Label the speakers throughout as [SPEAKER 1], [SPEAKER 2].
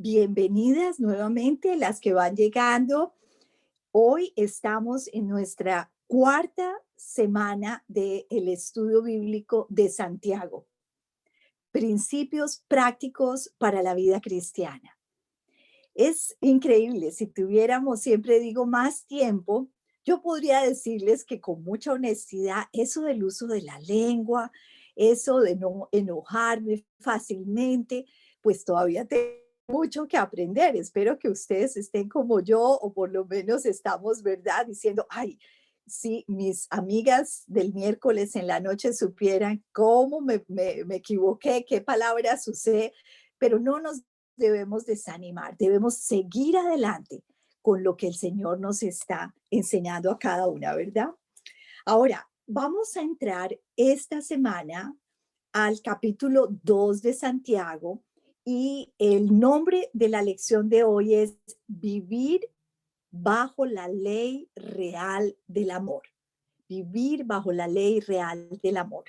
[SPEAKER 1] Bienvenidas nuevamente las que van llegando. Hoy estamos en nuestra cuarta semana del estudio bíblico de Santiago, principios prácticos para la vida cristiana. Es increíble, si tuviéramos, siempre digo, más tiempo, yo podría decirles que con mucha honestidad, eso del uso de la lengua, eso de no enojarme fácilmente, pues todavía tengo mucho que aprender. Espero que ustedes estén como yo, o por lo menos estamos, ¿verdad? Diciendo, ay, si mis amigas del miércoles en la noche supieran cómo me equivoqué, qué palabras usé, pero no nos debemos desanimar, debemos seguir adelante con lo que el Señor nos está enseñando a cada una, ¿verdad? Ahora, vamos a entrar esta semana al capítulo 2 de Santiago y el nombre de la lección de hoy es Vivir bajo la ley real del amor. Vivir bajo la ley real del amor.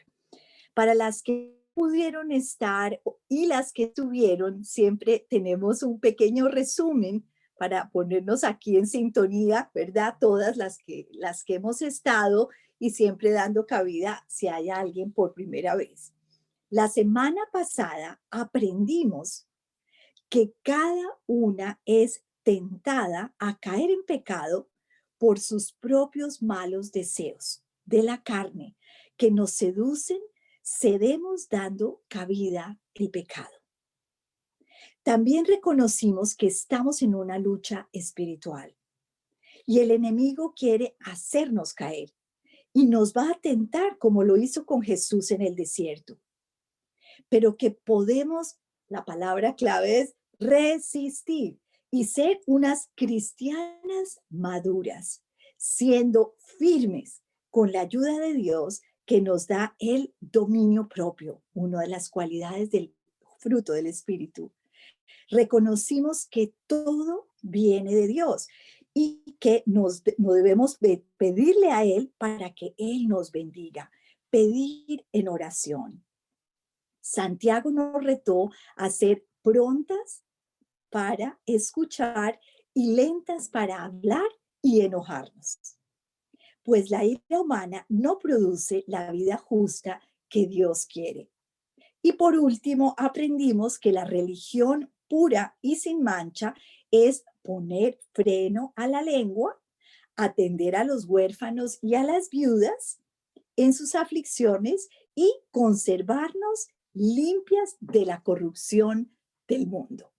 [SPEAKER 1] Para las que pudieron estar y las que estuvieron, siempre tenemos un pequeño resumen para ponernos aquí en sintonía, ¿verdad? Todas las que hemos estado y siempre dando cabida si hay alguien por primera vez. La semana pasada aprendimos que cada una es tentada a caer en pecado por sus propios malos deseos de la carne que nos seducen, cedemos dando cabida al pecado. También reconocimos que estamos en una lucha espiritual y el enemigo quiere hacernos caer y nos va a tentar como lo hizo con Jesús en el desierto, pero que podemos, la palabra clave es resistir y ser unas cristianas maduras, siendo firmes con la ayuda de Dios que nos da el dominio propio, una de las cualidades del fruto del Espíritu. Reconocimos que todo viene de Dios y que no debemos pedirle a Él para que Él nos bendiga, pedir en oración. Santiago nos retó a ser prontas para escuchar y lentas para hablar y enojarnos, pues la ira humana no produce la vida justa que Dios quiere. Y por último, aprendimos que la religión pura y sin mancha es poner freno a la lengua, atender a los huérfanos y a las viudas en sus aflicciones y conservarnos limpias de la corrupción del mundo.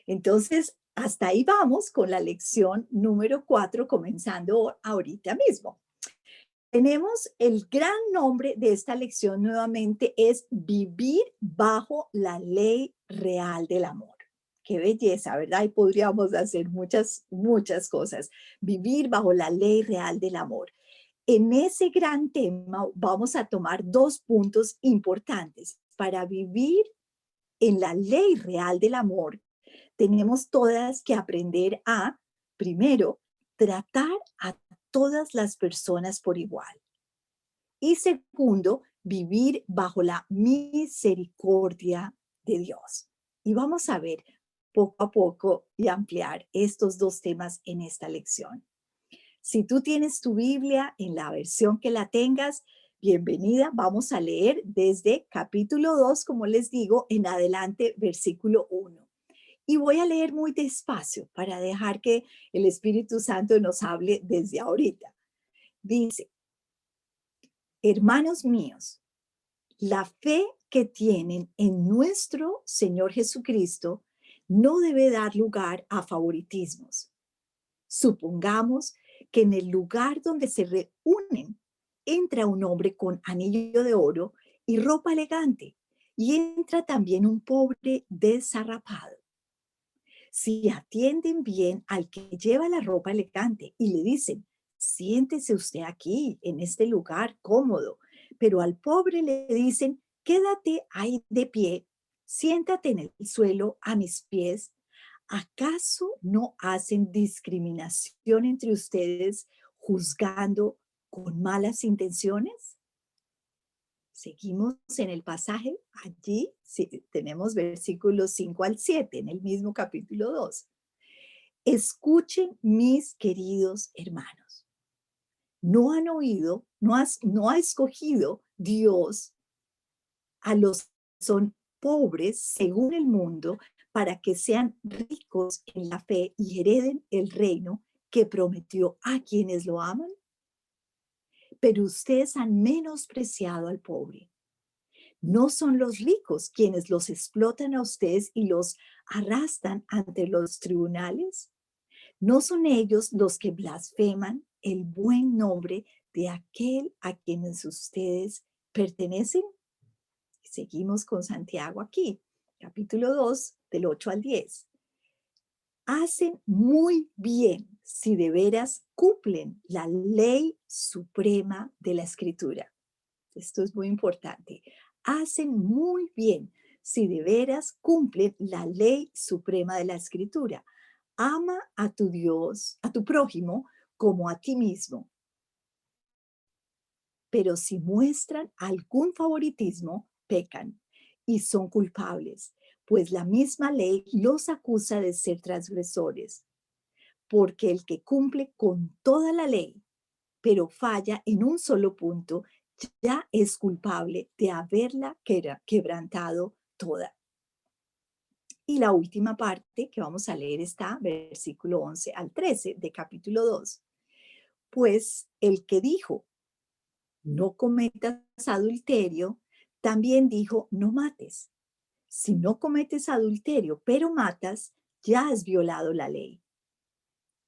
[SPEAKER 1] Entonces, hasta ahí vamos con la lección número 4, comenzando ahorita mismo. Tenemos el gran nombre de esta lección nuevamente es Vivir bajo la ley real del amor. Qué belleza, ¿verdad? Y podríamos hacer muchas cosas. Vivir bajo la ley real del amor. En ese gran tema vamos a tomar dos puntos importantes. Para vivir en la ley real del amor, tenemos todas que aprender a, primero, tratar a todas las personas por igual. Y segundo, vivir bajo la misericordia de Dios. Y vamos a ver poco a poco y ampliar estos dos temas en esta lección. Si tú tienes tu Biblia en la versión que la tengas, bienvenida. Vamos a leer desde capítulo 2, como les digo, en adelante, versículo 1. Y voy a leer muy despacio para dejar que el Espíritu Santo nos hable desde ahorita. Dice, hermanos míos, la fe que tienen en nuestro Señor Jesucristo no debe dar lugar a favoritismos. Supongamos que en el lugar donde se reúnen entra un hombre con anillo de oro y ropa elegante, y entra también un pobre desarrapado. Si atienden bien al que lleva la ropa elegante y le dicen, siéntese usted aquí, en este lugar cómodo, pero al pobre le dicen, quédate ahí de pie, siéntate en el suelo a mis pies, ¿acaso no hacen discriminación entre ustedes juzgando con malas intenciones? Seguimos en el pasaje, allí sí, tenemos versículos 5 al 7 en el mismo capítulo 2. Escuchen, mis queridos hermanos. No han oído, no ha escogido Dios a los que son pobres según el mundo para que sean ricos en la fe y hereden el reino que prometió a quienes lo aman. Pero ustedes han menospreciado al pobre. ¿No son los ricos quienes los explotan a ustedes y los arrastran ante los tribunales? ¿No son ellos los que blasfeman el buen nombre de aquel a quienes ustedes pertenecen? Seguimos con Santiago aquí, capítulo 2, del 8 al 10. Hacen muy bien si de veras cumplen la ley suprema de la Escritura. Esto es muy importante. Hacen muy bien si de veras cumplen la ley suprema de la Escritura. Ama a tu Dios, a tu prójimo, como a ti mismo. Pero si muestran algún favoritismo, pecan y son culpables, pues la misma ley los acusa de ser transgresores. Porque el que cumple con toda la ley, pero falla en un solo punto, ya es culpable de haberla quebrantado toda. Y la última parte que vamos a leer está versículo 11 al 13 de capítulo 2. Pues el que dijo, no cometas adulterio, también dijo, no mates. Si no cometes adulterio, pero matas, ya has violado la ley.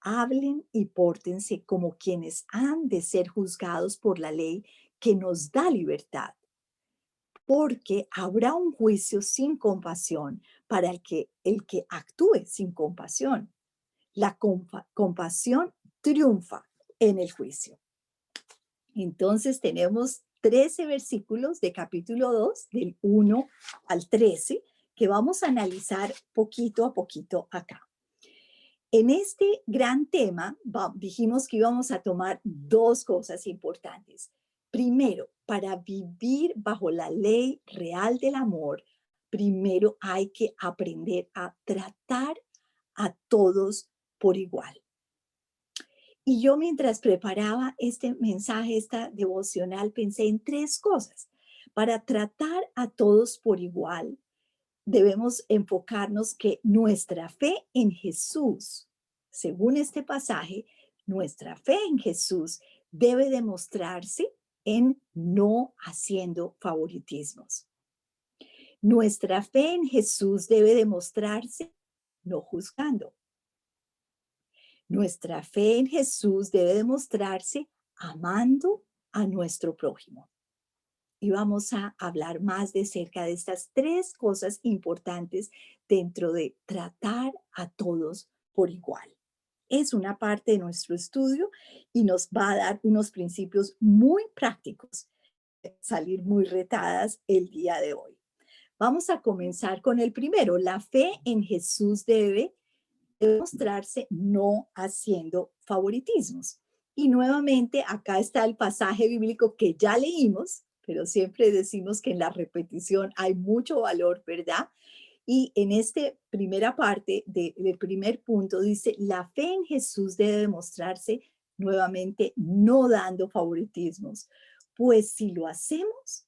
[SPEAKER 1] Hablen y pórtense como quienes han de ser juzgados por la ley que nos da libertad, porque habrá un juicio sin compasión para el que actúe sin compasión. La compasión triunfa en el juicio. Entonces tenemos 13 versículos de capítulo 2, del 1 al 13, que vamos a analizar poquito a poquito acá. En este gran tema, dijimos que íbamos a tomar dos cosas importantes. Primero, para vivir bajo la ley real del amor, primero hay que aprender a tratar a todos por igual. Y yo mientras preparaba este mensaje, esta devocional, pensé en tres cosas. Para tratar a todos por igual, debemos enfocarnos que nuestra fe en Jesús, según este pasaje, nuestra fe en Jesús debe demostrarse en no haciendo favoritismos. Nuestra fe en Jesús debe demostrarse no juzgando. Nuestra fe en Jesús debe demostrarse amando a nuestro prójimo. Y vamos a hablar más de cerca de estas tres cosas importantes dentro de tratar a todos por igual. Es una parte de nuestro estudio y nos va a dar unos principios muy prácticos, salir muy retadas el día de hoy. Vamos a comenzar con el primero. La fe en Jesús debe demostrarse no haciendo favoritismos. Y nuevamente acá está el pasaje bíblico que ya leímos, pero siempre decimos que en la repetición hay mucho valor, ¿verdad? Y en esta primera parte del primer punto dice, la fe en Jesús debe demostrarse nuevamente no dando favoritismos, pues si lo hacemos,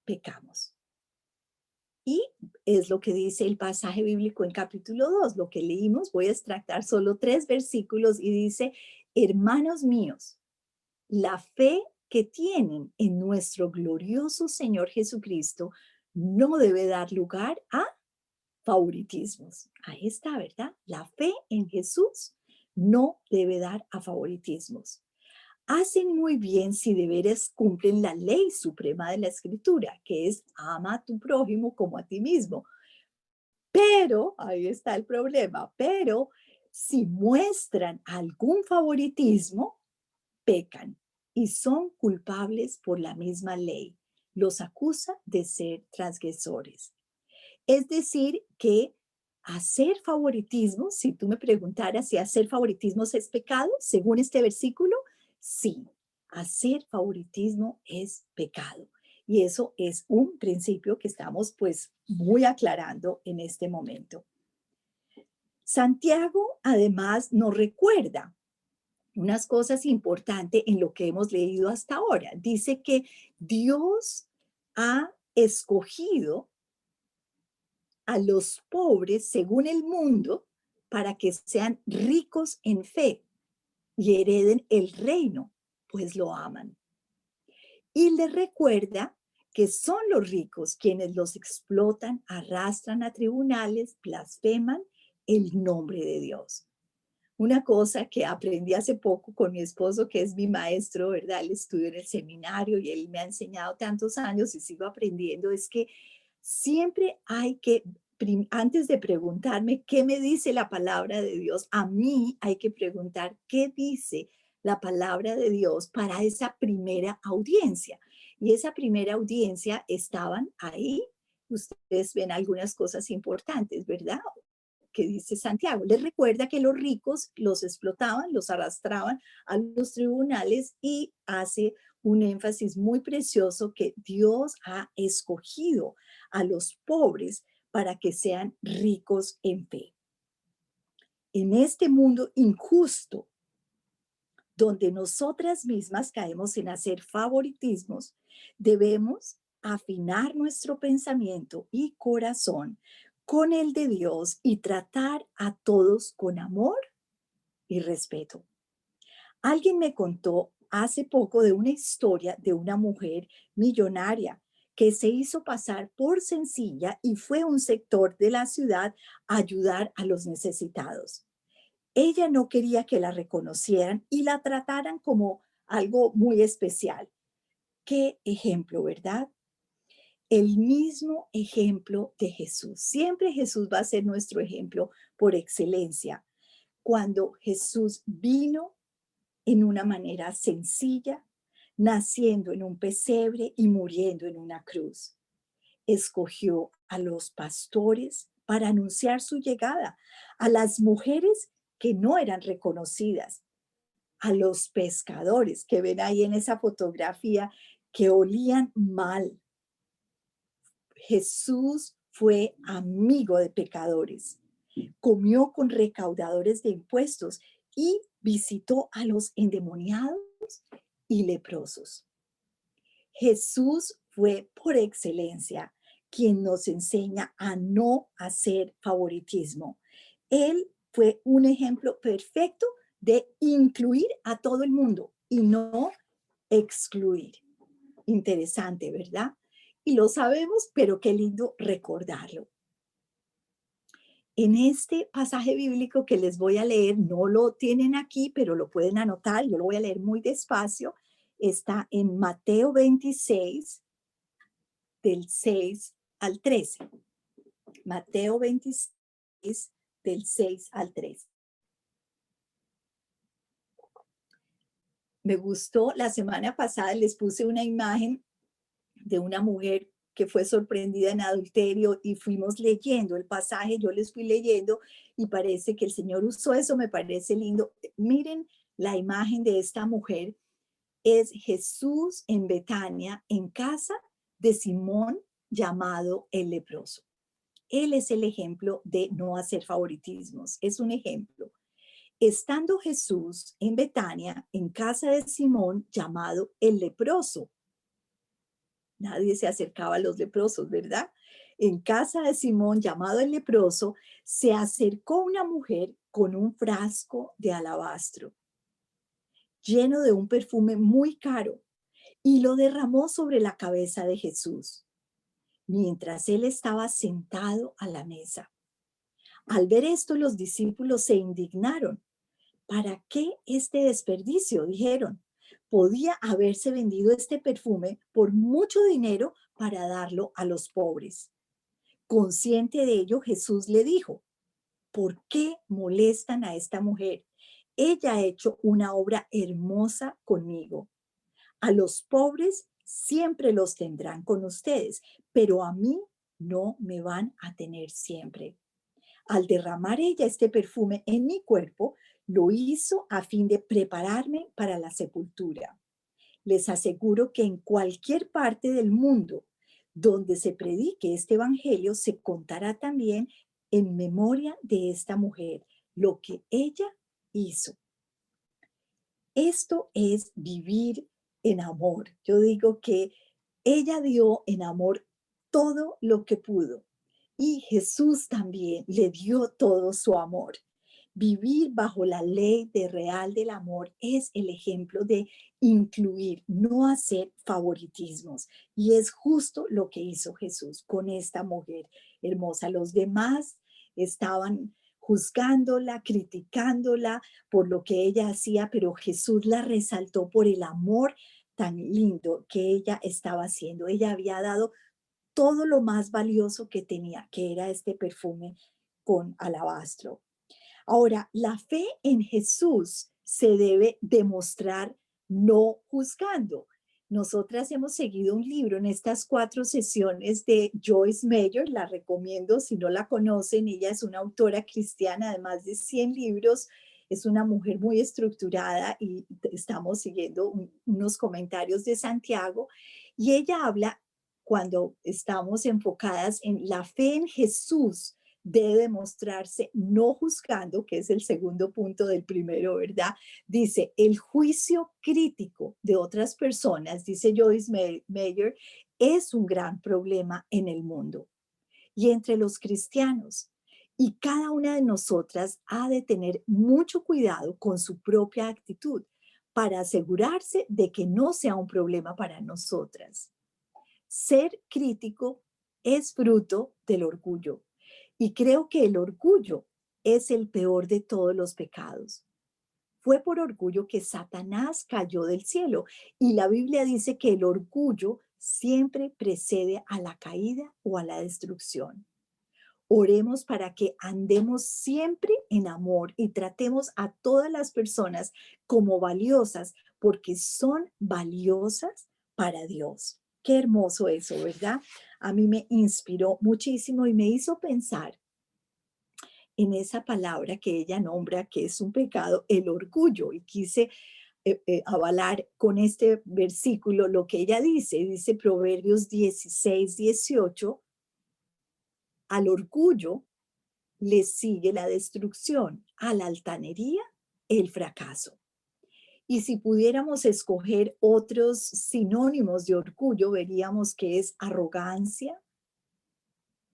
[SPEAKER 1] pecamos. Y es lo que dice el pasaje bíblico en capítulo 2, lo que leímos. Voy a extractar solo 3 versículos y dice, hermanos míos, la fe que tienen en nuestro glorioso Señor Jesucristo no debe dar lugar a favoritismos. Ahí está, ¿verdad? La fe en Jesús no debe dar a favoritismos. Hacen muy bien si de veras cumplen la ley suprema de la Escritura, que es ama a tu prójimo como a ti mismo. Pero, ahí está el problema, pero si muestran algún favoritismo, pecan y son culpables por la misma ley. Los acusa de ser transgresores. Es decir, que hacer favoritismo, si tú me preguntaras si hacer favoritismos es pecado, según este versículo, sí, hacer favoritismo es pecado. Y eso es un principio que estamos pues muy aclarando en este momento. Santiago además nos recuerda unas cosas importantes en lo que hemos leído hasta ahora. Dice que Dios ha escogido a los pobres según el mundo para que sean ricos en fe y hereden el reino, pues lo aman. Y les recuerda que son los ricos quienes los explotan, arrastran a tribunales, blasfeman el nombre de Dios. Una cosa que aprendí hace poco con mi esposo, que es mi maestro, ¿verdad? Él estudió en el seminario y él me ha enseñado tantos años y sigo aprendiendo, es que siempre hay que, antes de preguntarme qué me dice la palabra de Dios, a mí hay que preguntar qué dice la palabra de Dios para esa primera audiencia. Y esa primera audiencia estaban ahí. Ustedes ven algunas cosas importantes, ¿verdad? Que dice Santiago. Les recuerda que los ricos los explotaban, los arrastraban a los tribunales y hace un énfasis muy precioso que Dios ha escogido a los pobres para que sean ricos en fe. En este mundo injusto, donde nosotras mismas caemos en hacer favoritismos, debemos afinar nuestro pensamiento y corazón con el de Dios y tratar a todos con amor y respeto. Alguien me contó hace poco de una historia de una mujer millonaria que se hizo pasar por sencilla y fue a un sector de la ciudad a ayudar a los necesitados. Ella no quería que la reconocieran y la trataran como algo muy especial. Qué ejemplo, ¿verdad? El mismo ejemplo de Jesús. Siempre Jesús va a ser nuestro ejemplo por excelencia. Cuando Jesús vino en una manera sencilla, naciendo en un pesebre y muriendo en una cruz. Escogió a los pastores para anunciar su llegada, a las mujeres que no eran reconocidas, a los pescadores que ven ahí en esa fotografía que olían mal. Jesús fue amigo de pecadores, comió con recaudadores de impuestos y visitó a los endemoniados y leprosos. Jesús fue por excelencia quien nos enseña a no hacer favoritismo. Él fue un ejemplo perfecto de incluir a todo el mundo y no excluir. Interesante, ¿verdad? Y lo sabemos, pero qué lindo recordarlo. En este pasaje bíblico que les voy a leer, no lo tienen aquí, pero lo pueden anotar, yo lo voy a leer muy despacio, está en Mateo 26, del 6 al 13. Mateo 26, del 6 al 13. Me gustó, la semana pasada les puse una imagen de una mujer que fue sorprendida en adulterio y fuimos leyendo el pasaje, yo les fui leyendo y parece que el Señor usó eso, me parece lindo. Miren la imagen de esta mujer, es Jesús en Betania, en casa de Simón llamado el leproso. Él es el ejemplo de no hacer favoritismos, es un ejemplo. Estando Jesús en Betania, en casa de Simón llamado el leproso, nadie se acercaba a los leprosos, ¿verdad? En casa de Simón, llamado el leproso, se acercó una mujer con un frasco de alabastro lleno de un perfume muy caro y lo derramó sobre la cabeza de Jesús, mientras él estaba sentado a la mesa. Al ver esto, los discípulos se indignaron. ¿Para qué este desperdicio? Dijeron. Podía haberse vendido este perfume por mucho dinero para darlo a los pobres. Consciente de ello, Jesús le dijo, ¿por qué molestan a esta mujer? Ella ha hecho una obra hermosa conmigo. A los pobres siempre los tendrán con ustedes, pero a mí no me van a tener siempre. Al derramar ella este perfume en mi cuerpo, lo hizo a fin de prepararme para la sepultura. Les aseguro que en cualquier parte del mundo donde se predique este evangelio, se contará también en memoria de esta mujer lo que ella hizo. Esto es vivir en amor. Yo digo que ella dio en amor todo lo que pudo y Jesús también le dio todo su amor. Vivir bajo la ley de real del amor es el ejemplo de incluir, no hacer favoritismos. Y es justo lo que hizo Jesús con esta mujer hermosa. Los demás estaban juzgándola, criticándola por lo que ella hacía, pero Jesús la resaltó por el amor tan lindo que ella estaba haciendo. Ella había dado todo lo más valioso que tenía, que era este perfume con alabastro. Ahora, la fe en Jesús se debe demostrar no juzgando. Nosotras hemos seguido un libro en estas 4 sesiones de Joyce Meyer, la recomiendo si no la conocen, ella es una autora cristiana de más de 100 libros, es una mujer muy estructurada y estamos siguiendo unos comentarios de Santiago y ella habla cuando estamos enfocadas en la fe en Jesús debe mostrarse no juzgando, que es el segundo punto del primero, ¿verdad? Dice, el juicio crítico de otras personas, dice Joyce Meyer, es un gran problema en el mundo y entre los cristianos. Y cada una de nosotras ha de tener mucho cuidado con su propia actitud para asegurarse de que no sea un problema para nosotras. Ser crítico es fruto del orgullo. Y creo que el orgullo es el peor de todos los pecados. Fue por orgullo que Satanás cayó del cielo. Y la Biblia dice que el orgullo siempre precede a la caída o a la destrucción. Oremos para que andemos siempre en amor y tratemos a todas las personas como valiosas porque son valiosas para Dios. Qué hermoso eso, ¿verdad? A mí me inspiró muchísimo y me hizo pensar en esa palabra que ella nombra que es un pecado, el orgullo. Y quise avalar con este versículo lo que ella dice. Dice Proverbios 16, 18, al orgullo le sigue la destrucción, a la altanería el fracaso. Y si pudiéramos escoger otros sinónimos de orgullo, veríamos que es arrogancia,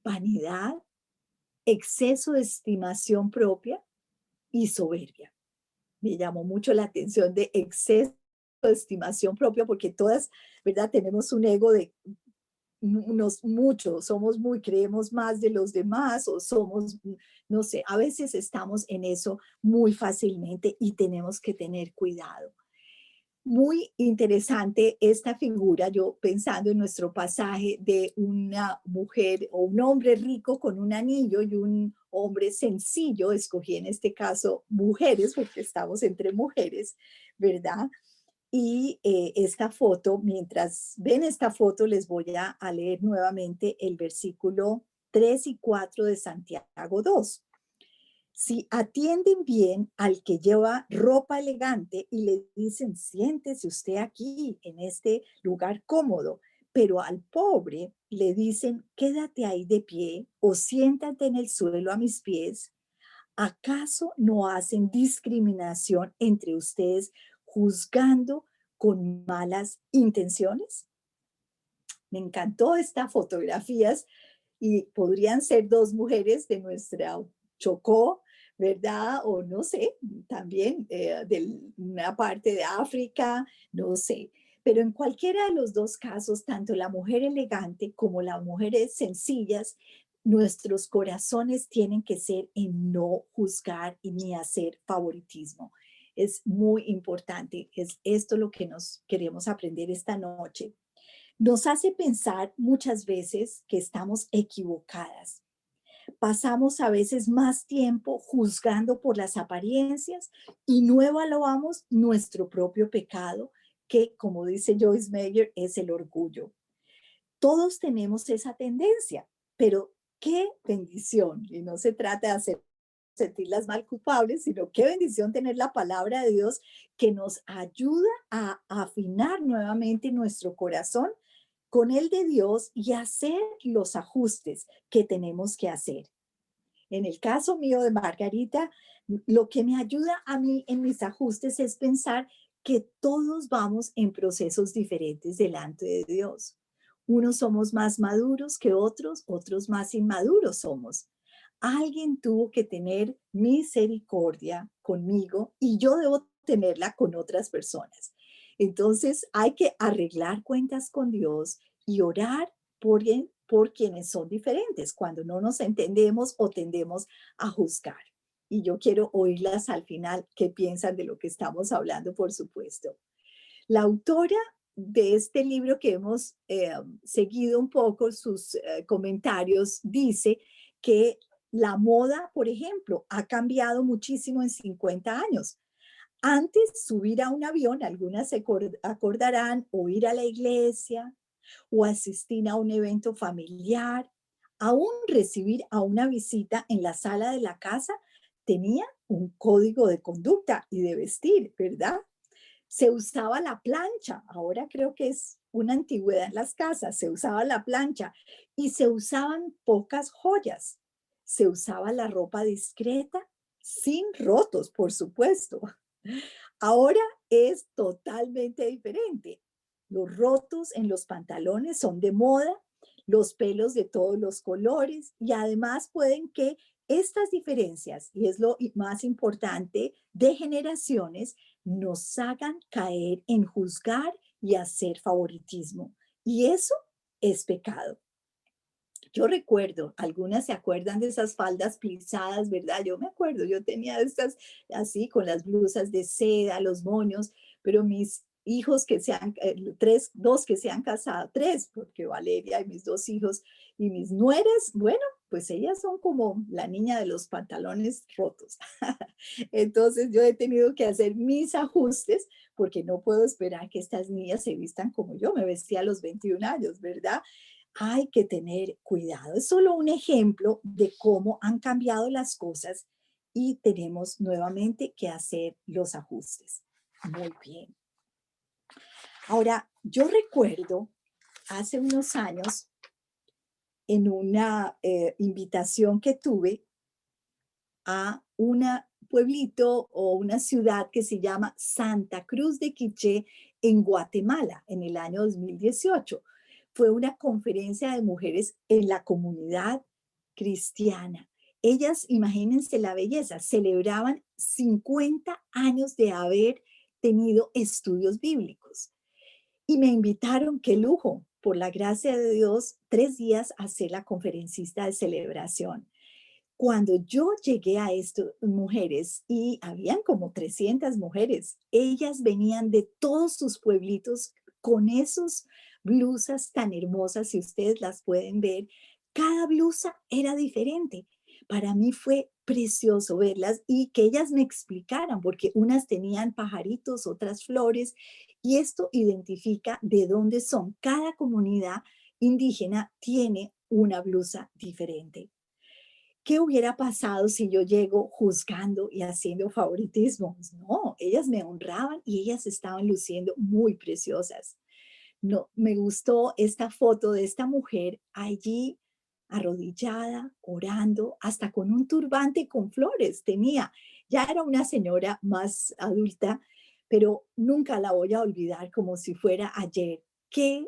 [SPEAKER 1] vanidad, exceso de estimación propia y soberbia. Me llamó mucho la atención de exceso de estimación propia porque todas, ¿verdad? Tenemos un ego de muchos, somos muy, creemos más de los demás o somos, no sé, a veces estamos en eso muy fácilmente y tenemos que tener cuidado. Muy interesante esta figura, yo pensando en nuestro pasaje de una mujer o un hombre rico con un anillo y un hombre sencillo, escogí en este caso mujeres porque estamos entre mujeres, ¿verdad? Y esta foto, mientras ven esta foto, les voy a leer nuevamente el versículo 3 y 4 de Santiago 2. Si atienden bien al que lleva ropa elegante y le dicen, siéntese usted aquí en este lugar cómodo, pero al pobre le dicen, quédate ahí de pie o siéntate en el suelo a mis pies, ¿acaso no hacen discriminación entre ustedes juzgando con malas intenciones? Me encantó estas fotografías y podrían ser 2 mujeres de nuestra Chocó, ¿verdad? O no sé, también de una parte de África, no sé. Pero en cualquiera de los 2 casos, tanto la mujer elegante como las mujeres sencillas, nuestros corazones tienen que ser en no juzgar y ni hacer favoritismo. Es muy importante. Es esto lo que nos queremos aprender esta noche. Nos hace pensar muchas veces que estamos equivocadas. Pasamos a veces más tiempo juzgando por las apariencias y no evaluamos nuestro propio pecado, que como dice Joyce Meyer, es el orgullo. Todos tenemos esa tendencia, pero qué bendición. Y no se trata de hacer sentirlas mal culpables, sino qué bendición tener la palabra de Dios que nos ayuda a afinar nuevamente nuestro corazón con el de Dios y hacer los ajustes que tenemos que hacer. En el caso mío de Margarita, lo que me ayuda a mí en mis ajustes es pensar que todos vamos en procesos diferentes delante de Dios. Unos somos más maduros que otros, otros más inmaduros somos. Alguien tuvo que tener misericordia conmigo y yo debo tenerla con otras personas. Entonces hay que arreglar cuentas con Dios y orar por quienes son diferentes, cuando no nos entendemos o tendemos a juzgar. Y yo quiero oírlas al final, qué piensan de lo que estamos hablando, por supuesto. La autora de este libro que hemos seguido un poco sus comentarios dice que la moda, por ejemplo, ha cambiado muchísimo en 50 años. Antes, subir a un avión, algunas se acordarán, o ir a la iglesia, o asistir a un evento familiar, aún recibir a una visita en la sala de la casa, tenía un código de conducta y de vestir, ¿verdad? Se usaba la plancha, ahora creo que es una antigüedad en las casas, se usaba la plancha y se usaban pocas joyas. Se usaba la ropa discreta, sin rotos, por supuesto. Ahora es totalmente diferente. Los rotos en los pantalones son de moda, los pelos de todos los colores y además pueden que estas diferencias, y es lo más importante, de generaciones, nos hagan caer en juzgar y hacer favoritismo. Y eso es pecado. Yo recuerdo, algunas se acuerdan de esas faldas plisadas, ¿verdad? Yo me acuerdo, yo tenía estas así con las blusas de seda, los moños, pero mis hijos que se han, dos que se han casado, tres, porque Valeria y mis dos hijos y mis nueras, bueno, pues ellas son como la niña de los pantalones rotos. Entonces yo he tenido que hacer mis ajustes porque no puedo esperar que estas niñas se vistan como yo me vestía a los 21 años, ¿verdad? Hay que tener cuidado. Es solo un ejemplo de cómo han cambiado las cosas y tenemos nuevamente que hacer los ajustes. Muy bien. Ahora, yo recuerdo hace unos años en una invitación que tuve a un pueblito o una ciudad que se llama Santa Cruz de Quiché en Guatemala en el año 2018. Fue una conferencia de mujeres en la comunidad cristiana. Ellas, imagínense la belleza, celebraban 50 años de haber tenido estudios bíblicos y me invitaron, qué lujo, por la gracia de Dios, 3 días a ser la conferencista de celebración. Cuando yo llegué a estas mujeres, y habían como 300 mujeres, ellas venían de todos sus pueblitos con esos blusas tan hermosas, si ustedes las pueden ver, cada blusa era diferente. Para mí fue precioso verlas y que ellas me explicaran, porque unas tenían pajaritos, otras flores, y esto identifica de dónde son. Cada comunidad indígena tiene una blusa diferente. ¿Qué hubiera pasado si yo llego juzgando y haciendo favoritismos? No, ellas me honraban y ellas estaban luciendo muy preciosas. No, me gustó esta foto de esta mujer allí arrodillada, orando, hasta con un turbante con flores tenía. Ya era una señora más adulta, pero nunca la voy a olvidar como si fuera ayer. Qué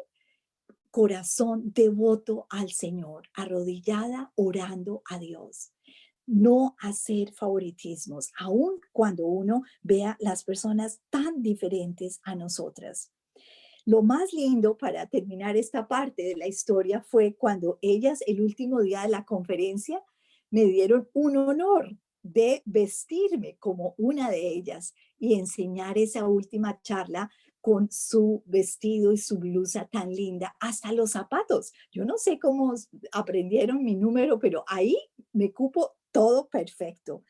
[SPEAKER 1] corazón devoto al Señor, arrodillada, orando a Dios. No hacer favoritismos, aun cuando uno vea las personas tan diferentes a nosotras. Lo más lindo para terminar esta parte de la historia fue cuando ellas, el último día de la conferencia, me dieron un honor de vestirme como una de ellas y enseñar esa última charla con su vestido y su blusa tan linda, hasta los zapatos. Yo no sé cómo aprendieron mi número, pero ahí me cupo todo perfecto.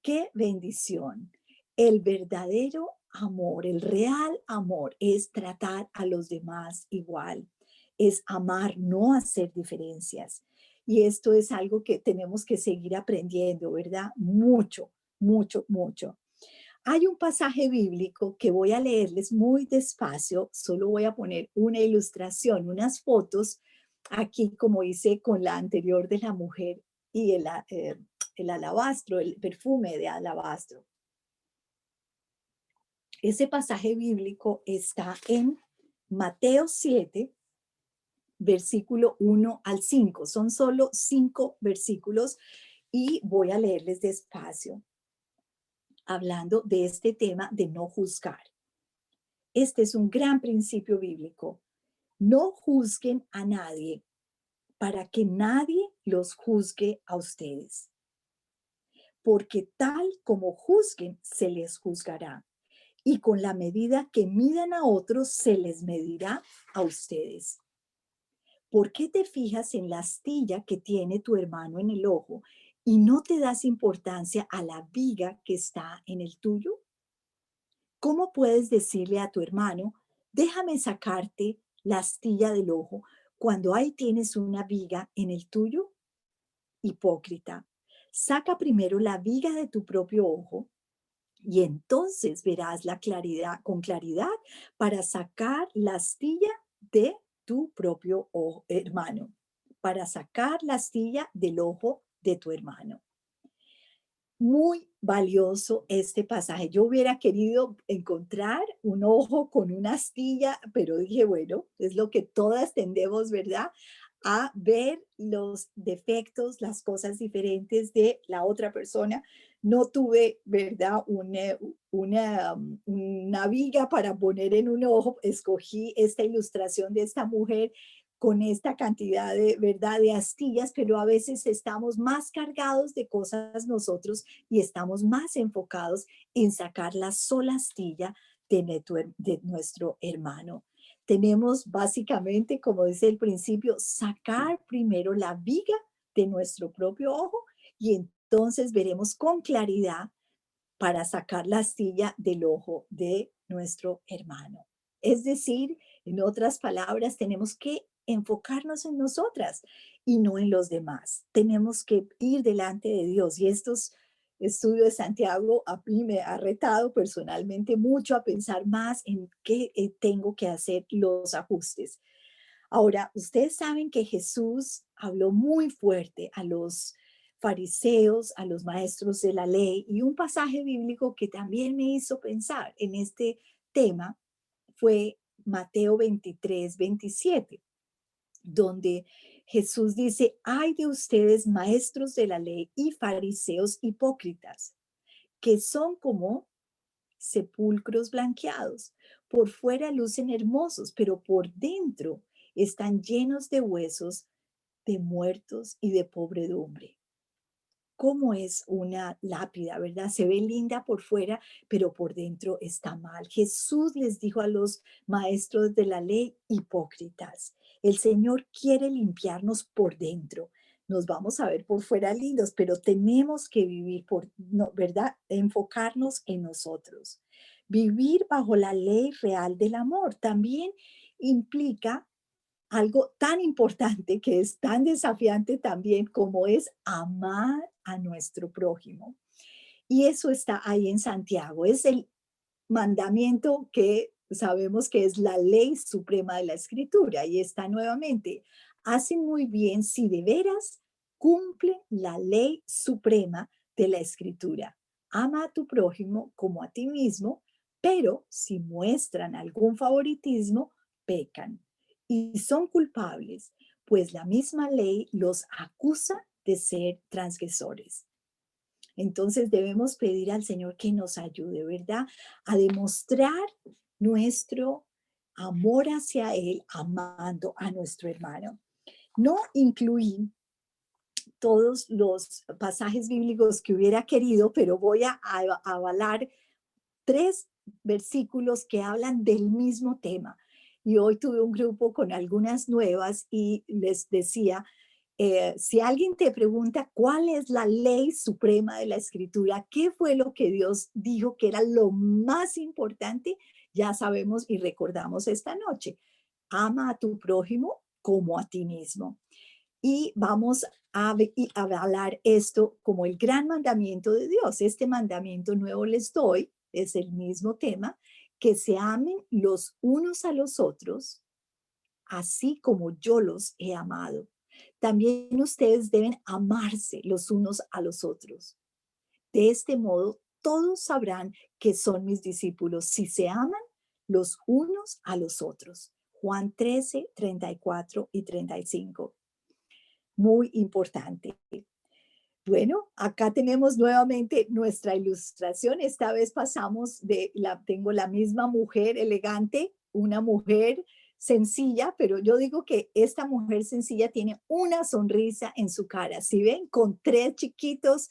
[SPEAKER 1] Qué bendición. El verdadero amor, el real amor es tratar a los demás igual, es amar, no hacer diferencias. Y esto es algo que tenemos que seguir aprendiendo, ¿verdad? Mucho, mucho, mucho. Hay un pasaje bíblico que voy a leerles muy despacio, solo voy a poner una ilustración, unas fotos, aquí como hice con la anterior de la mujer y el alabastro, el perfume de alabastro. Ese pasaje bíblico está en Mateo 7, versículo 1 al 5. Son solo 5 versículos y voy a leerles despacio, hablando de este tema de no juzgar. Este es un gran principio bíblico. No juzguen a nadie para que nadie los juzgue a ustedes, porque tal como juzguen, se les juzgará. Y con la medida que midan a otros, se les medirá a ustedes. ¿Por qué te fijas en la astilla que tiene tu hermano en el ojo y no te das importancia a la viga que está en el tuyo? ¿Cómo puedes decirle a tu hermano, déjame sacarte la astilla del ojo cuando ahí tienes una viga en el tuyo? Hipócrita, saca primero la viga de tu propio ojo y entonces verás la claridad con claridad para sacar la astilla de tu propio hermano, para sacar la astilla del ojo de tu hermano. Muy valioso este pasaje. Yo hubiera querido encontrar un ojo con una astilla, pero dije, bueno, es lo que todas tendemos, ¿verdad? A ver los defectos, las cosas diferentes de la otra persona. No tuve, ¿verdad? Una viga para poner en un ojo. Escogí esta ilustración de esta mujer con esta cantidad de, ¿verdad? De astillas, pero a veces estamos más cargados de cosas nosotros y estamos más enfocados en sacar la sola astilla de nuestro hermano. Tenemos básicamente, como dice el principio, sacar primero la viga de nuestro propio ojo y entonces veremos con claridad para sacar la astilla del ojo de nuestro hermano. Es decir, en otras palabras, tenemos que enfocarnos en nosotras y no en los demás. Tenemos que ir delante de Dios y estos estudios de Santiago a mí me ha retado personalmente mucho a pensar más en qué tengo que hacer los ajustes. Ahora, ustedes saben que Jesús habló muy fuerte a los fariseos, a los maestros de la ley, y un pasaje bíblico que también me hizo pensar en este tema fue Mateo 23, 27, donde Jesús dice, ay de ustedes, maestros de la ley y fariseos hipócritas, que son como sepulcros blanqueados. Por fuera lucen hermosos, pero por dentro están llenos de huesos, de muertos y de podredumbre. ¿Cómo es una lápida, verdad? Se ve linda por fuera, pero por dentro está mal. Jesús les dijo a los maestros de la ley, hipócritas, el Señor quiere limpiarnos por dentro. Nos vamos a ver por fuera lindos, pero tenemos que vivir por, no, ¿verdad? Enfocarnos en nosotros. Vivir bajo la ley real del amor también implica algo tan importante que es tan desafiante también como es amar a nuestro prójimo. Y eso está ahí en Santiago. Es el mandamiento que sabemos que es la ley suprema de la Escritura. Y está nuevamente. Hacen muy bien si de veras cumplen la ley suprema de la Escritura. Ama a tu prójimo como a ti mismo, pero si muestran algún favoritismo, pecan y son culpables, pues la misma ley los acusa de ser transgresores. Entonces debemos pedir al Señor que nos ayude, ¿verdad? A demostrar nuestro amor hacia Él, amando a nuestro hermano. No incluí todos los pasajes bíblicos que hubiera querido, pero voy a avalar 3 versículos que hablan del mismo tema. Y hoy tuve un grupo con algunas nuevas y les decía, si alguien te pregunta cuál es la ley suprema de la escritura, qué fue lo que Dios dijo que era lo más importante, ya sabemos y recordamos esta noche. Ama a tu prójimo como a ti mismo. Y vamos a hablar esto como el gran mandamiento de Dios. Este mandamiento nuevo les doy, es el mismo tema, que se amen los unos a los otros, así como yo los he amado. También ustedes deben amarse los unos a los otros. De este modo, todos sabrán que son mis discípulos si se aman los unos a los otros. Juan 13, 34 y 35. Muy importante. Bueno, acá tenemos nuevamente nuestra ilustración. Esta vez pasamos tengo la misma mujer elegante, una mujer sencilla, pero yo digo que esta mujer sencilla tiene una sonrisa en su cara. Si ven, con tres chiquitos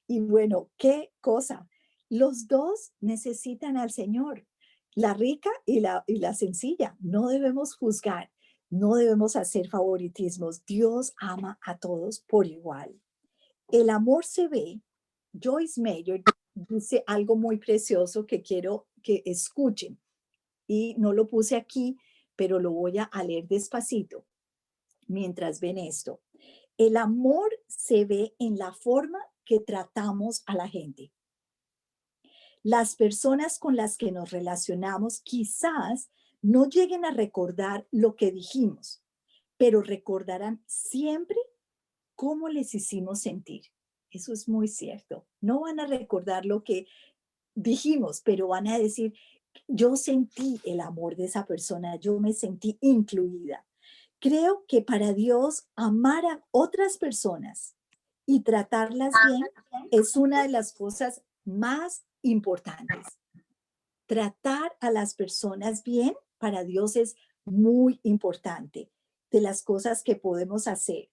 [SPEAKER 1] y bueno, qué cosa. Los dos necesitan al Señor, la rica y la sencilla. No debemos juzgar, no debemos hacer favoritismos. Dios ama a todos por igual. El amor se ve. Joyce Meyer dice algo muy precioso que quiero que escuchen. Y no lo puse aquí, pero lo voy a leer despacito mientras ven esto. El amor se ve en la forma que tratamos a la gente. Las personas con las que nos relacionamos quizás no lleguen a recordar lo que dijimos, pero recordarán siempre cómo les hicimos sentir. Eso es muy cierto. No van a recordar lo que dijimos, pero van a decir, yo sentí el amor de esa persona, yo me sentí incluida. Creo que para Dios amar a otras personas y tratarlas bien es una de las cosas más importantes. Tratar a las personas bien para Dios es muy importante, de las cosas que podemos hacer.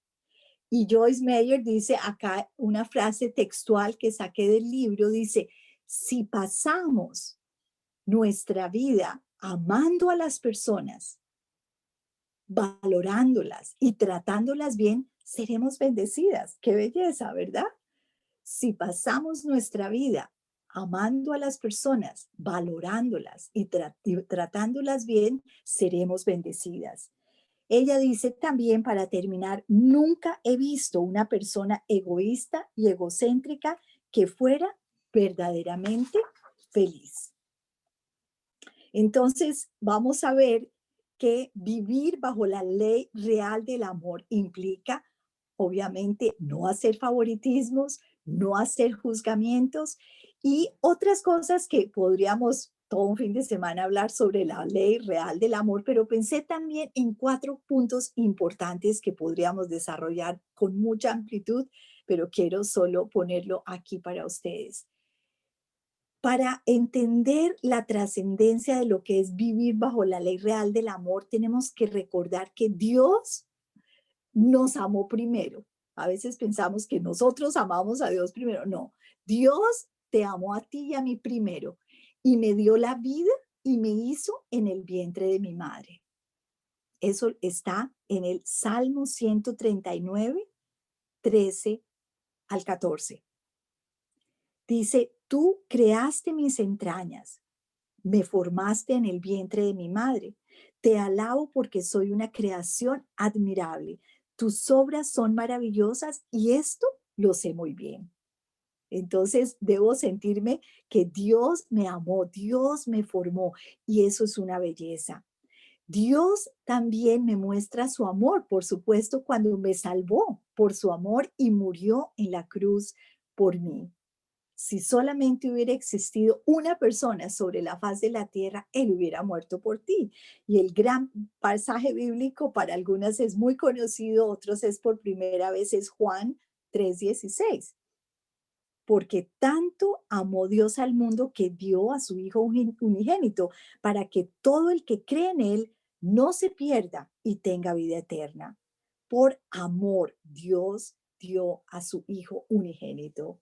[SPEAKER 1] Y Joyce Meyer dice acá una frase textual que saqué del libro, dice, si pasamos nuestra vida amando a las personas, valorándolas y tratándolas bien, seremos bendecidas. Qué belleza, ¿verdad? Si pasamos nuestra vida amando a las personas, valorándolas y tratándolas bien, seremos bendecidas. Ella dice también, para terminar, nunca he visto una persona egoísta y egocéntrica que fuera verdaderamente feliz. Entonces, vamos a ver que vivir bajo la ley real del amor implica, obviamente, no hacer favoritismos, no hacer juzgamientos y otras cosas que podríamos todo un fin de semana hablar sobre la ley real del amor, pero pensé también en 4 puntos importantes que podríamos desarrollar con mucha amplitud, pero quiero solo ponerlo aquí para ustedes. Para entender la trascendencia de lo que es vivir bajo la ley real del amor, tenemos que recordar que Dios nos amó primero. A veces pensamos que nosotros amamos a Dios primero. No, Dios te amó a ti y a mí primero y me dio la vida y me hizo en el vientre de mi madre. Eso está en el Salmo 139, 13 al 14. Dice, tú creaste mis entrañas, me formaste en el vientre de mi madre. Te alabo porque soy una creación admirable. Tus obras son maravillosas y esto lo sé muy bien. Entonces debo sentirme que Dios me amó, Dios me formó y eso es una belleza. Dios también me muestra su amor, por supuesto, cuando me salvó por su amor y murió en la cruz por mí. Si solamente hubiera existido una persona sobre la faz de la tierra, él hubiera muerto por ti. Y el gran pasaje bíblico para algunas es muy conocido, otros es por primera vez, es Juan 3:16. Porque tanto amó Dios al mundo que dio a su Hijo unigénito, para que todo el que cree en Él no se pierda y tenga vida eterna. Por amor, Dios dio a su Hijo unigénito.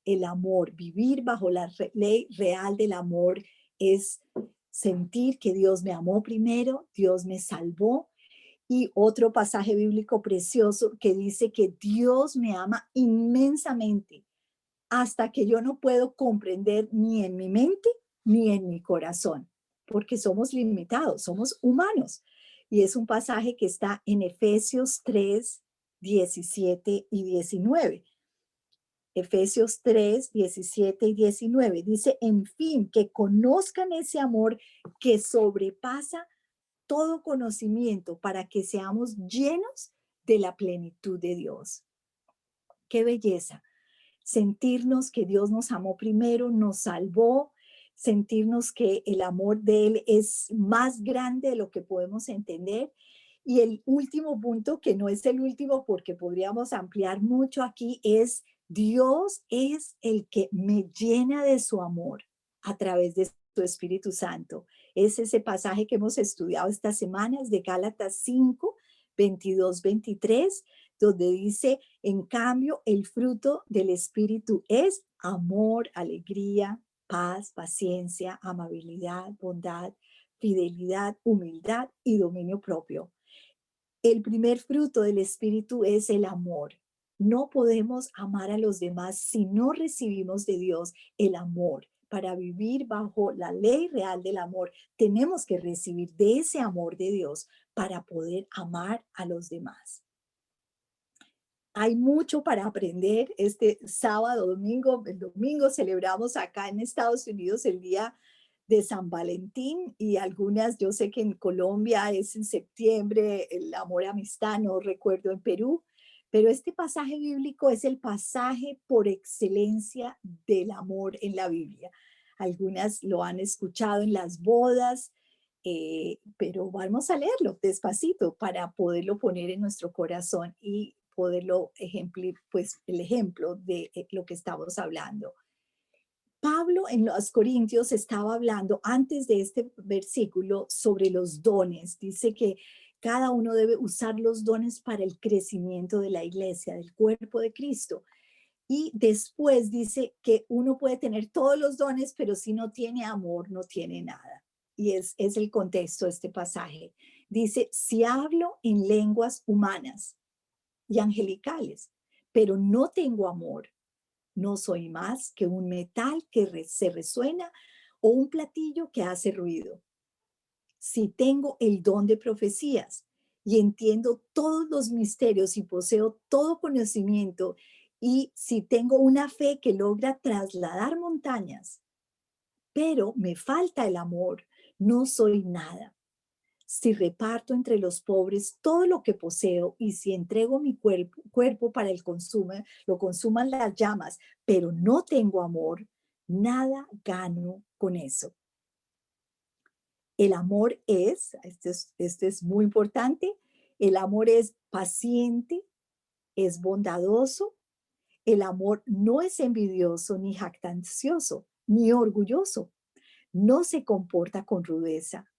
[SPEAKER 1] El amor, vivir bajo la ley real del amor es sentir que Dios me amó primero, Dios me salvó. Y otro pasaje bíblico precioso que dice que Dios me ama inmensamente hasta que yo no puedo comprender ni en mi mente ni en mi corazón, porque somos limitados, somos humanos. Y es un pasaje que está en Efesios 3, 17 y 19. Efesios 3, 17 y 19. Dice, en fin, que conozcan ese amor que sobrepasa todo conocimiento para que seamos llenos de la plenitud de Dios. Qué belleza. Sentirnos que Dios nos amó primero, nos salvó, sentirnos que el amor de Él es más grande de lo que podemos entender. Y el último punto, que no es el último porque podríamos ampliar mucho aquí, es Dios es el que me llena de su amor a través de su Espíritu Santo. Es ese pasaje que hemos estudiado estas semanas de Gálatas 5, 22, 23, donde dice, en cambio, el fruto del Espíritu es amor, alegría, paz, paciencia, amabilidad, bondad, fidelidad, humildad y dominio propio. El primer fruto del Espíritu es el amor. No podemos amar a los demás si no recibimos de Dios el amor. Para vivir bajo la ley real del amor, tenemos que recibir de ese amor de Dios para poder amar a los demás. Hay mucho para aprender este sábado, domingo. El domingo celebramos acá en Estados Unidos el día de San Valentín y algunas, yo sé que en Colombia es en septiembre, el amor amistad, no recuerdo en Perú, pero este pasaje bíblico es el pasaje por excelencia del amor en la Biblia. Algunas lo han escuchado en las bodas, pero vamos a leerlo despacito para poderlo poner en nuestro corazón y poderlo pues el ejemplo de lo que estamos hablando. Pablo en los Corintios estaba hablando antes de este versículo sobre los dones. Dice que cada uno debe usar los dones para el crecimiento de la iglesia, del cuerpo de Cristo. Y después dice que uno puede tener todos los dones, pero si no tiene amor, no tiene nada. Y es el contexto de este pasaje. Dice, si hablo en lenguas humanas y angelicales, pero no tengo amor, no soy más que un metal que se resuena o un platillo que hace ruido. Si tengo el don de profecías y entiendo todos los misterios y poseo todo conocimiento, y si tengo una fe que logra trasladar montañas, pero me falta el amor, no soy nada. Si reparto entre los pobres todo lo que poseo y si entrego mi cuerpo para el consumo, lo consuman las llamas, pero no tengo amor, nada gano con eso. El amor este es muy importante, el amor es paciente, es bondadoso, el amor no es envidioso, ni jactancioso, ni orgulloso, no se comporta con rudeza,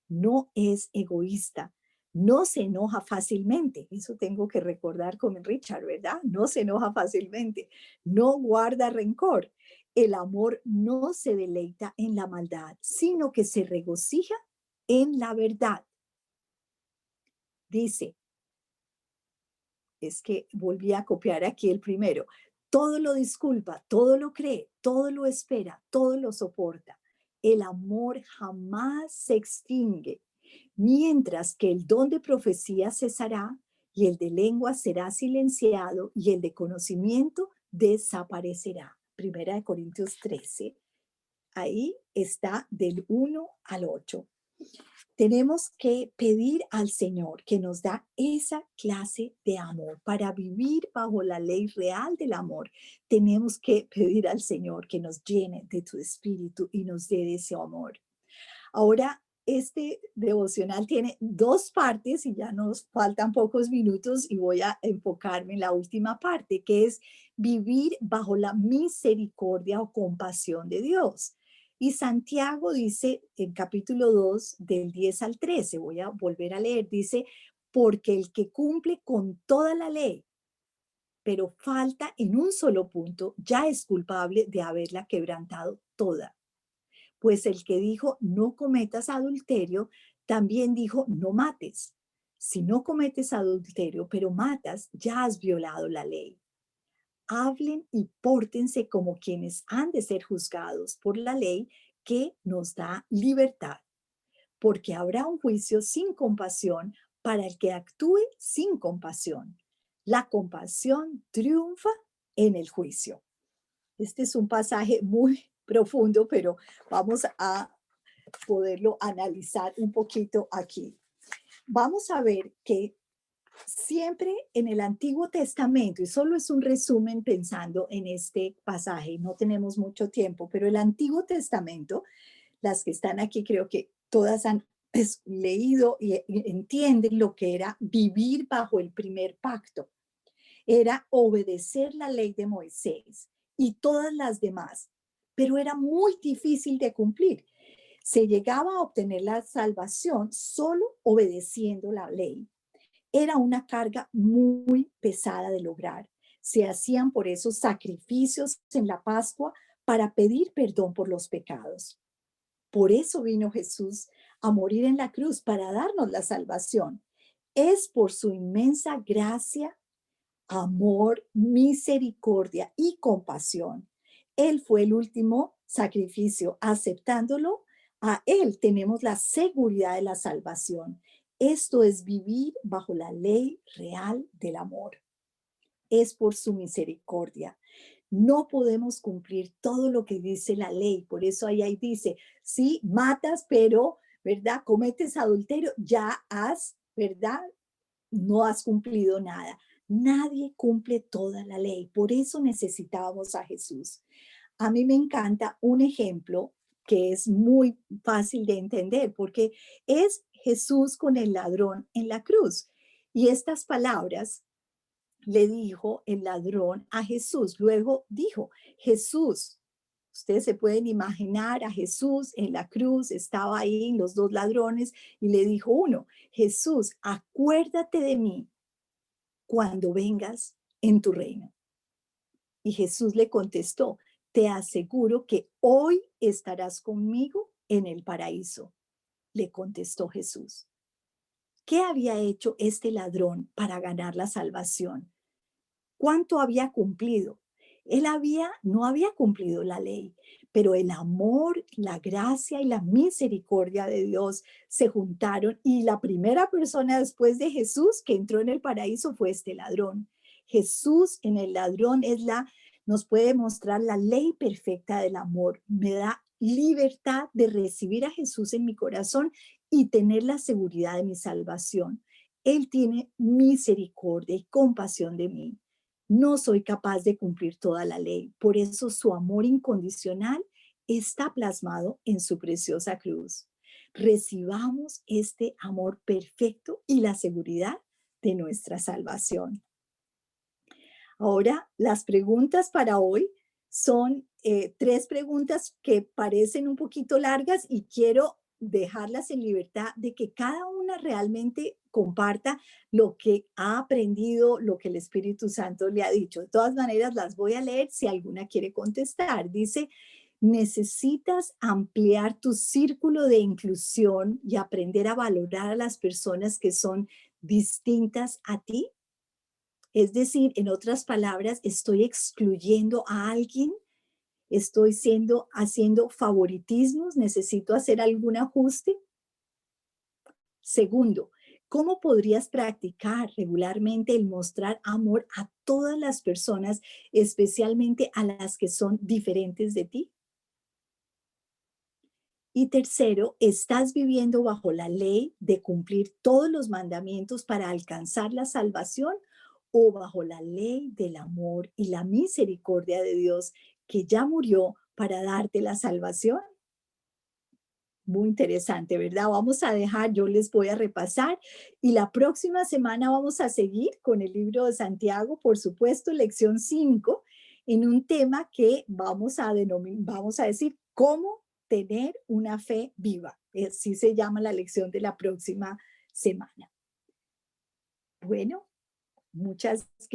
[SPEAKER 1] no es egoísta, no se enoja fácilmente. Eso tengo que recordar con Richard, ¿verdad? No se enoja fácilmente, no guarda rencor. El amor no se deleita en la maldad, sino que se regocija en la verdad. Dice, es que volví a copiar aquí el primero. Todo lo disculpa, todo lo cree, todo lo espera, todo lo soporta. El amor jamás se extingue, mientras que el don de profecía cesará y el de lengua será silenciado y el de conocimiento desaparecerá. Primera de Corintios 13. Ahí está del 1 al 8. Tenemos que pedir al Señor que nos da esa clase de amor. Para vivir bajo la ley real del amor, tenemos que pedir al Señor que nos llene de tu espíritu y nos dé ese amor. Ahora, este devocional tiene dos partes y ya nos faltan pocos minutos y voy a enfocarme en la última parte, que es vivir bajo la misericordia o compasión de Dios. Y Santiago dice en capítulo 2 del 10 al 13, voy a volver a leer, dice, porque el que cumple con toda la ley, pero falta en un solo punto, ya es culpable de haberla quebrantado toda. Pues el que dijo, no cometas adulterio, también dijo, no mates. Si no cometes adulterio, pero matas, ya has violado la ley. Hablen y pórtense como quienes han de ser juzgados por la ley que nos da libertad, porque habrá un juicio sin compasión para el que actúe sin compasión. La compasión triunfa en el juicio. Este es un pasaje muy profundo, pero vamos a poderlo analizar un poquito aquí. Vamos a ver que siempre en el Antiguo Testamento, y solo es un resumen pensando en este pasaje, no tenemos mucho tiempo, pero el Antiguo Testamento, las que están aquí creo que todas han leído y entienden lo que era vivir bajo el primer pacto. Era obedecer la ley de Moisés y todas las demás, pero era muy difícil de cumplir. Se llegaba a obtener la salvación solo obedeciendo la ley. Era una carga muy pesada de lograr. Se hacían por eso sacrificios en la Pascua para pedir perdón por los pecados. Por eso vino Jesús a morir en la cruz para darnos la salvación. Es por su inmensa gracia, amor, misericordia y compasión. Él fue el último sacrificio. Aceptándolo, a Él tenemos la seguridad de la salvación. Esto es vivir bajo la ley real del amor. Es por su misericordia. No podemos cumplir todo lo que dice la ley. Por eso ahí dice, sí, matas, pero, ¿verdad? Cometes adulterio, ya has, ¿verdad? No has cumplido nada. Nadie cumple toda la ley. Por eso necesitábamos a Jesús. A mí me encanta un ejemplo que es muy fácil de entender porque es Jesús con el ladrón en la cruz. Y estas palabras le dijo el ladrón a Jesús. Luego dijo, Jesús, ustedes se pueden imaginar a Jesús en la cruz, estaba ahí los dos ladrones y le dijo uno, Jesús, acuérdate de mí cuando vengas en tu reino. Y Jesús le contestó, te aseguro que hoy estarás conmigo en el paraíso. Le contestó Jesús. ¿Qué había hecho este ladrón para ganar la salvación? ¿Cuánto había cumplido? Él no había cumplido la ley, pero el amor, la gracia y la misericordia de Dios se juntaron y la primera persona después de Jesús que entró en el paraíso fue este ladrón. Jesús en el ladrón nos puede mostrar la ley perfecta del amor. Me da libertad de recibir a Jesús en mi corazón y tener la seguridad de mi salvación. Él tiene misericordia y compasión de mí. No soy capaz de cumplir toda la ley. Por eso su amor incondicional está plasmado en su preciosa cruz. Recibamos este amor perfecto y la seguridad de nuestra salvación. Ahora, las preguntas para hoy son tres preguntas que parecen un poquito largas y quiero dejarlas en libertad de que cada una realmente comparta lo que ha aprendido, lo que el Espíritu Santo le ha dicho. De todas maneras, las voy a leer si alguna quiere contestar. Dice, necesitas ampliar tu círculo de inclusión y aprender a valorar a las personas que son distintas a ti. Es decir, en otras palabras, estoy excluyendo a alguien, estoy haciendo favoritismos, necesito hacer algún ajuste. Segundo, ¿cómo podrías practicar regularmente el mostrar amor a todas las personas, especialmente a las que son diferentes de ti? Y tercero, ¿estás viviendo bajo la ley de cumplir todos los mandamientos para alcanzar la salvación o bajo la ley del amor y la misericordia de Dios que ya murió para darte la salvación? Muy interesante, ¿verdad? Vamos a dejar, yo les voy a repasar y la próxima semana vamos a seguir con el libro de Santiago, por supuesto, lección 5, en un tema que vamos a decir cómo tener una fe viva. Así se llama la lección de la próxima semana. Bueno, muchas gracias.